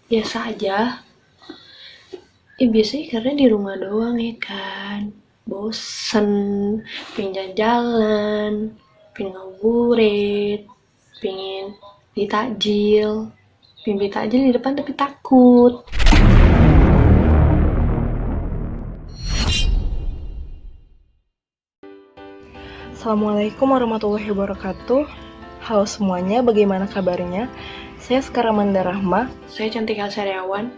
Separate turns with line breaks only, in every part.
Biasa aja. Biasanya karena di rumah doang ya kan. Bosen, pengen jalan, pengen ngabuburit, pengen beli takjil. Pengen beli takjil di depan tapi takut.
Assalamualaikum warahmatullahi wabarakatuh. Halo semuanya, bagaimana kabarnya? Saya sekarang Manda Rahma.
Saya Cantik Elsariawan,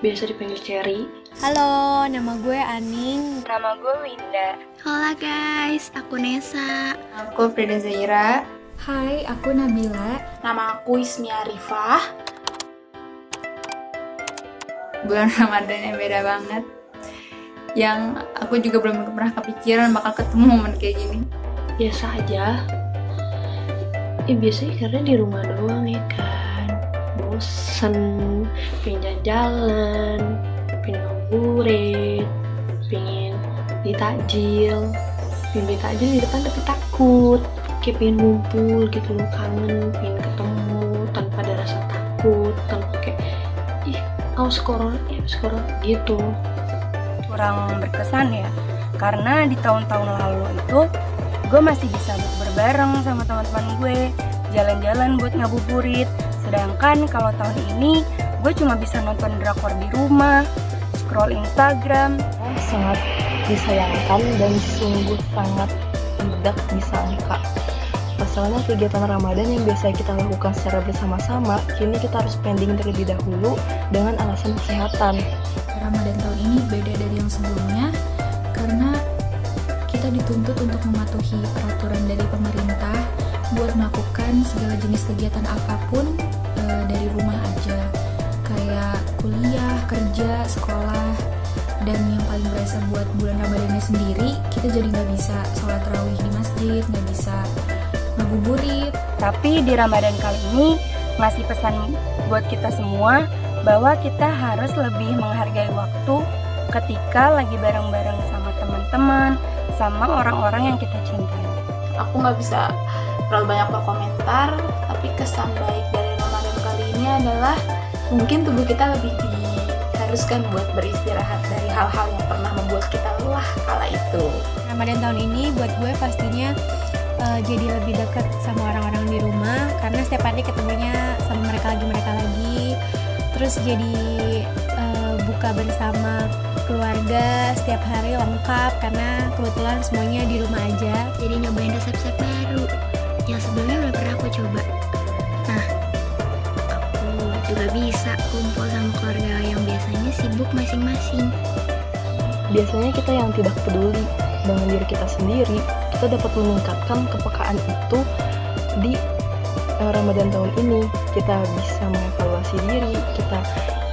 biasa dipanggil Cherry.
Halo, nama gue Aning.
Nama gue Winda.
Hola guys, aku Nesa.
Aku Frida Zaira.
Hai, aku Nabila.
Nama aku Ismi Arifah.
Bulan Ramadan yang beda banget, yang aku juga belum pernah kepikiran bakal ketemu momen kayak gini.
Biasa aja. Biasanya karena di rumah doang ya kan. Bosen, pengen jalan, pengen ngabuburit, pengen beli takjil. Pengen beli takjil di depan tapi takut. Kayak pengen ngumpul gitu loh, kangen, pengen ketemu tanpa ada rasa takut, tanpa kayak awas corona gitu.
Kurang berkesan ya, karena di tahun-tahun lalu itu gue masih bisa bareng sama teman-teman gue, jalan-jalan buat ngabuburit. Sedangkan kalau tahun ini gue cuma bisa nonton drakor di rumah, scroll Instagram.
Sangat disayangkan dan sungguh sangat tidak disangka. Pasalnya kegiatan Ramadan yang biasa kita lakukan secara bersama-sama, kini kita harus pending terlebih dahulu dengan alasan kesehatan.
Ramadan tahun ini beda dari yang sebelumnya karena kita dituntut untuk mematuhi peraturan dari pemerintah buat melakukan segala jenis kegiatan apapun dari rumah aja, kayak kuliah, kerja, sekolah. Dan yang paling berasa buat bulan Ramadannya sendiri, kita jadi nggak bisa sholat tarawih di masjid, nggak bisa ngabuburit.
Tapi di Ramadan kali ini ngasih pesan buat kita semua bahwa kita harus lebih menghargai waktu ketika lagi bareng-bareng sama teman-teman, sama orang-orang yang kita cintai.
Aku nggak bisa terlalu banyak berkomentar, tapi kesan baik dari Ramadan kali ini adalah mungkin tubuh kita lebih diharuskan buat beristirahat dari hal-hal yang pernah membuat kita lelah kala itu.
Ramadan tahun ini buat gue pastinya jadi lebih dekat sama orang-orang di rumah karena setiap hari ketemunya sama mereka lagi. Terus jadi buka bersama keluarga setiap hari lengkap karena kebetulan semuanya di rumah aja.
Jadi nyobain resep-resep baru yang sebelumnya belum pernah aku coba. Nah, aku juga bisa kumpul sama keluarga yang biasanya sibuk masing-masing.
Biasanya kita yang tidak peduli dengan diri kita sendiri, kita dapat meningkatkan kepekaan itu di Ramadan tahun ini. Kita bisa mengevaluasi diri, kita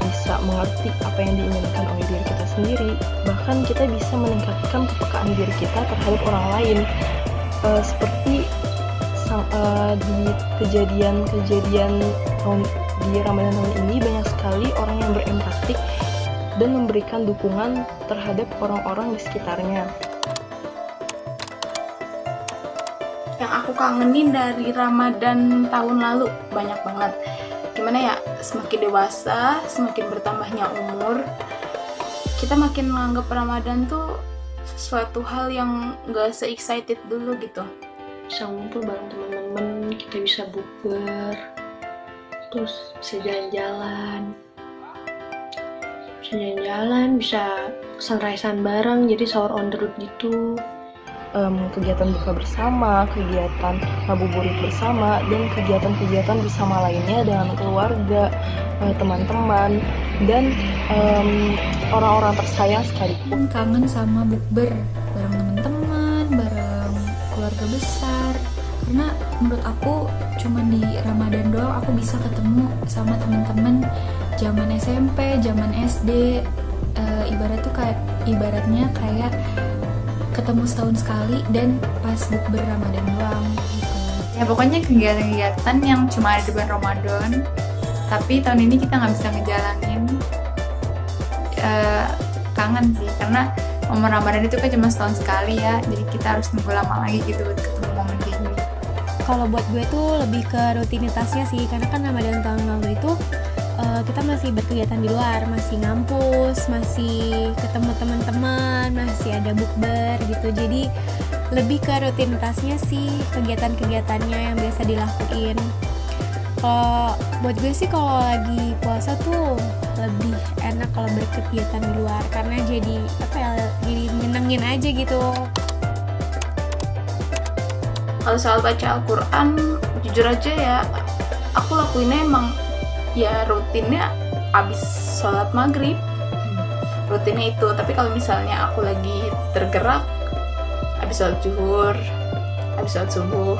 bisa mengerti apa yang diinginkan oleh diri kita sendiri, bahkan kita bisa meningkatkan kepekaan diri kita terhadap orang lain. Seperti di kejadian di Ramadan tahun ini, banyak sekali orang yang berempatik dan memberikan dukungan terhadap orang-orang di sekitarnya.
Yang aku kangenin dari Ramadan tahun lalu banyak banget. Gimana ya, semakin dewasa, semakin bertambahnya umur, kita makin menganggap Ramadan tuh sesuatu hal yang gak se-excited dulu gitu.
Bisa ngumpul bareng teman-teman, kita bisa bukber, terus bisa jalan-jalan, bisa sunrisean bareng, jadi sahur on the road gitu.
Kegiatan buka bersama, kegiatan ngabuburit bersama, dan kegiatan-kegiatan bersama lainnya dengan keluarga, teman-teman, dan orang-orang tersayang sekalipun.
Kangen sama bukber bareng teman-teman, bareng keluarga besar. Karena menurut aku cuma di Ramadan doang aku bisa ketemu sama teman-teman zaman SMP, zaman SD. Ibaratnya kayak ketemu setahun sekali dan pas bukber Ramadan doang gitu.
Ya pokoknya kegiatan-kegiatan yang cuma ada di bulan Ramadan, tapi tahun ini kita nggak bisa ngejalanin. Kangen sih, karena momen Ramadan itu kan cuma setahun sekali ya, jadi kita harus nunggu lama lagi gitu buat ketemu momen kayak gini.
Kalau buat gue tuh lebih ke rutinitasnya sih, karena kan Ramadan tahun lalu itu kita masih berkegiatan di luar, masih ngampus, masih ketemu teman-teman, masih ada bukber gitu. Jadi lebih ke rutinitasnya sih, kegiatan-kegiatannya yang biasa dilakuin. Kalau buat gue sih kalau lagi puasa tuh lebih enak kalau berkegiatan di luar, karena jadi jadi nyenengin aja gitu.
Kalau soal baca Al-Quran, jujur aja ya, aku lakuinnya emang ya rutinnya abis sholat maghrib, rutinnya itu. Tapi kalau misalnya aku lagi tergerak, abis sholat zuhur, abis sholat subuh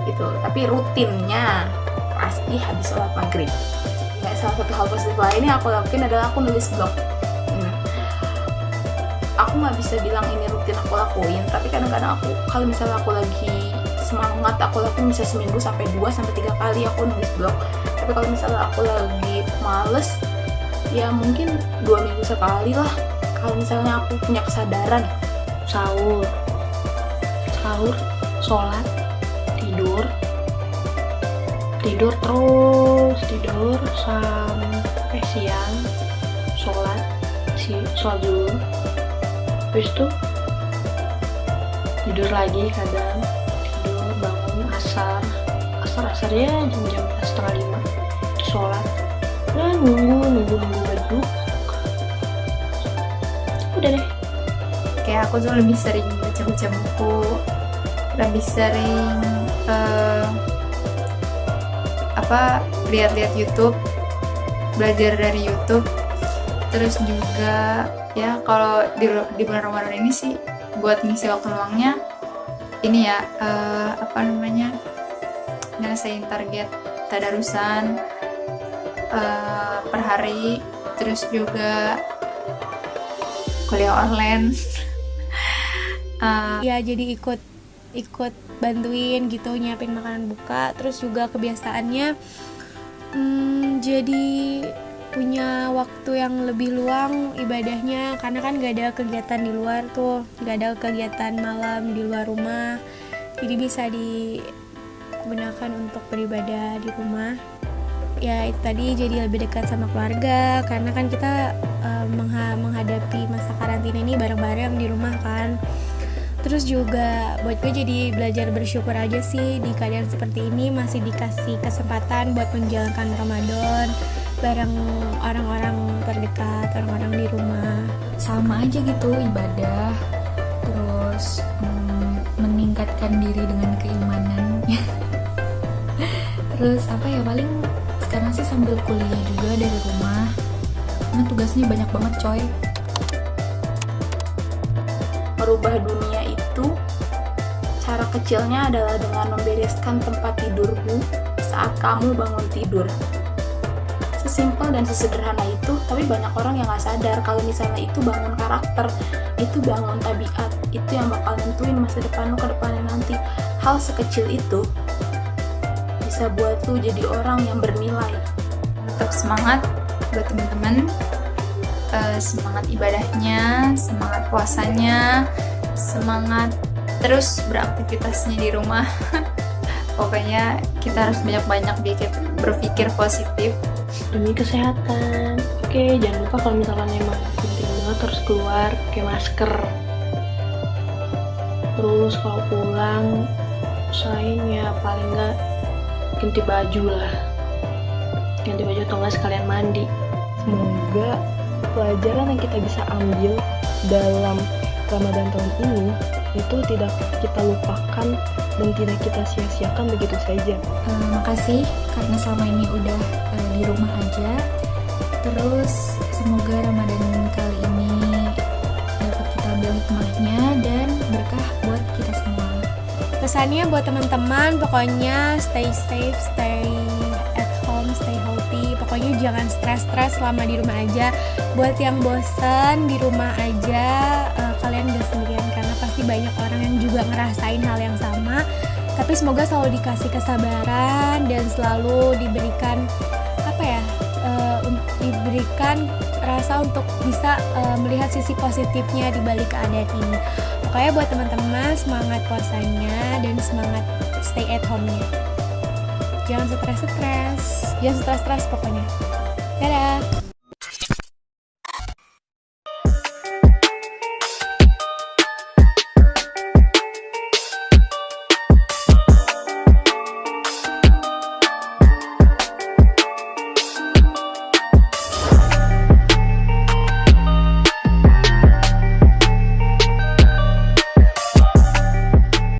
gitu. Tapi rutinnya pasti habis sholat maghrib. Kayak salah satu hal positif lainnya aku lakuin adalah aku nulis blog. Aku nggak bisa bilang ini rutin aku lakuin, tapi kadang-kadang aku kalau misalnya aku lagi semangat, aku lakuin bisa seminggu sampai 2-3 kali aku nulis blog. Tapi kalau misalnya aku lagi males, ya mungkin 2 minggu sekali lah. Kalau misalnya aku punya kesadaran.
Sahur, sholat, tidur tidur sampai siang, sholat zuhur, habis itu tidur lagi, kadang tidur bangun asar ya jam 4:30 sholat, dan nunggu beduk, udah deh.
Kayak aku tuh lebih sering baca buku, lebih sering lihat-lihat YouTube, belajar dari YouTube. Terus juga ya kalau di bulan Ramadan ini sih buat ngisi waktu luangnya ini ya nyelesain target tadarusan per hari, terus juga kuliah online.
Ya jadi ikut bantuin gitu nyiapin makanan buka. Terus juga kebiasaannya jadi punya waktu yang lebih luang ibadahnya, karena kan gak ada kegiatan di luar tuh, gak ada kegiatan malam di luar rumah, jadi bisa digunakan untuk beribadah di rumah. Ya itu tadi, jadi lebih dekat sama keluarga, karena kan kita menghadapi masa karantina ini bareng-bareng di rumah kan. Terus juga buat gue jadi belajar bersyukur aja sih, di keadaan seperti ini masih dikasih kesempatan buat menjalankan Ramadan bareng orang-orang terdekat, orang-orang di rumah.
Sama aja gitu, ibadah, terus meningkatkan diri dengan keimanan. Terus paling sekarang sih sambil kuliah juga dari rumah, karena tugasnya banyak banget coy.
Merubah dunia itu, cara kecilnya adalah dengan membereskan tempat tidurmu saat kamu bangun tidur. Sesimpel dan sesederhana itu, tapi banyak orang yang gak sadar kalau misalnya itu bangun karakter, itu bangun tabiat, itu yang bakal nentuin masa depan lu ke depannya nanti. Hal sekecil itu bisa buat lu jadi orang yang bernilai.
Tetap semangat buat teman-teman, semangat ibadahnya, semangat puasanya, semangat terus beraktivitasnya di rumah. Pokoknya kita harus banyak-banyak berpikir positif
demi kesehatan. Oke, jangan lupa kalau misalkan emang penting banget harus keluar pakai masker. Terus kalau pulang usahain ya paling nggak ganti baju lah, atau nggak sekalian mandi.
Semoga pelajaran yang kita bisa ambil dalam Ramadan tahun ini itu tidak kita lupakan dan tidak kita sia-siakan begitu saja.
Makasih karena selama ini udah di rumah aja. Terus semoga Ramadan kali ini dapat kita ambil hikmahnya dan berkah buat kita semua.
Pesannya buat teman-teman, pokoknya stay safe, stay at home, stay healthy. Pokoknya jangan stres-stres selama di rumah aja. Buat yang bosan di rumah aja, kalian gak sendirian, karena pasti banyak orang yang juga ngerasain hal yang sama. Tapi semoga selalu dikasih kesabaran dan selalu diberikan diberikan rasa untuk bisa melihat sisi positifnya di balik keadaan ini. Pokoknya buat teman-teman, semangat puasanya dan semangat stay at home-nya. Jangan stres-stres pokoknya. Dadah!